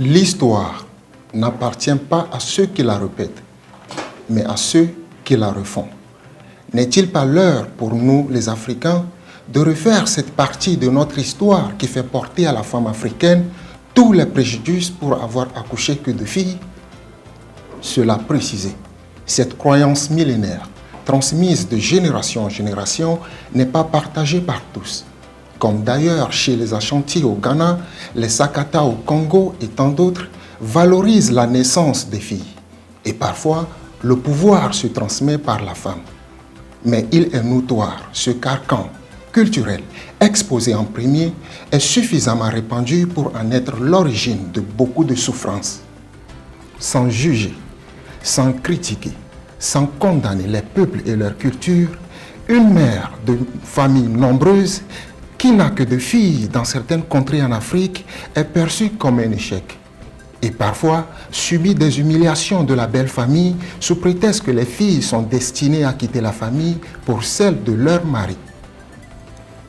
L'histoire n'appartient pas à ceux qui la répètent, mais à ceux qui la refont. N'est-il pas l'heure pour nous, les Africains, de refaire cette partie de notre histoire qui fait porter à la femme africaine tous les préjudices pour avoir accouché que de filles? Cela précisé, cette croyance millénaire, transmise de génération en génération, n'est pas partagée par tous. Comme d'ailleurs chez les Ashanti au Ghana, les Sakata au Congo et tant d'autres, valorisent la naissance des filles. Et parfois, le pouvoir se transmet par la femme. Mais il est notoire, ce carcan culturel exposé en premier est suffisamment répandu pour en être l'origine de beaucoup de souffrances. Sans juger, sans critiquer, sans condamner les peuples et leur culture, une mère de famille nombreuse qui n'a que deux filles dans certaines contrées en Afrique est perçue comme un échec. Et parfois subit des humiliations de la belle famille sous prétexte que les filles sont destinées à quitter la famille pour celle de leur mari.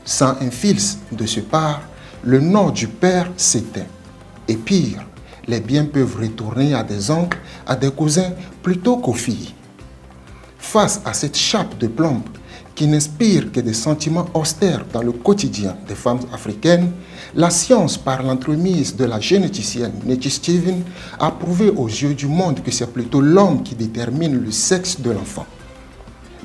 Sans un fils de ce part, le nom du père s'éteint. Et pire, les biens peuvent retourner à des oncles, à des cousins, plutôt qu'aux filles. Face à cette chape de plomb qui n'inspire que des sentiments austères dans le quotidien des femmes africaines, la science, par l'entremise de la généticienne Nettie Stevens, a prouvé aux yeux du monde que c'est plutôt l'homme qui détermine le sexe de l'enfant.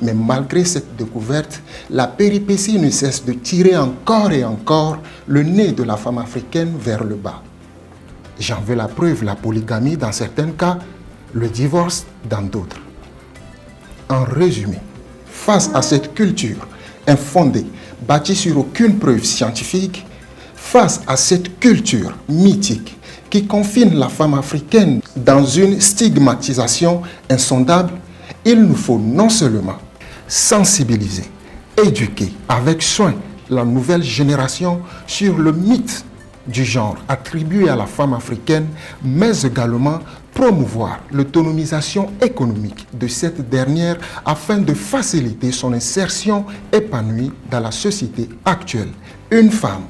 Mais malgré cette découverte, la péripétie ne cesse de tirer encore et encore le nez de la femme africaine vers le bas. J'en veux la preuve, la polygamie dans certains cas, le divorce dans d'autres. En résumé, face à cette culture infondée, bâtie sur aucune preuve scientifique, face à cette culture mythique qui confine la femme africaine dans une stigmatisation insondable, il nous faut non seulement sensibiliser, éduquer avec soin la nouvelle génération sur le mythe du genre attribué à la femme africaine, mais également promouvoir l'autonomisation économique de cette dernière afin de faciliter son insertion épanouie dans la société actuelle. Une femme,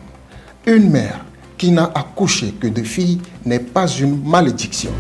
une mère qui n'a accouché que de filles n'est pas une malédiction.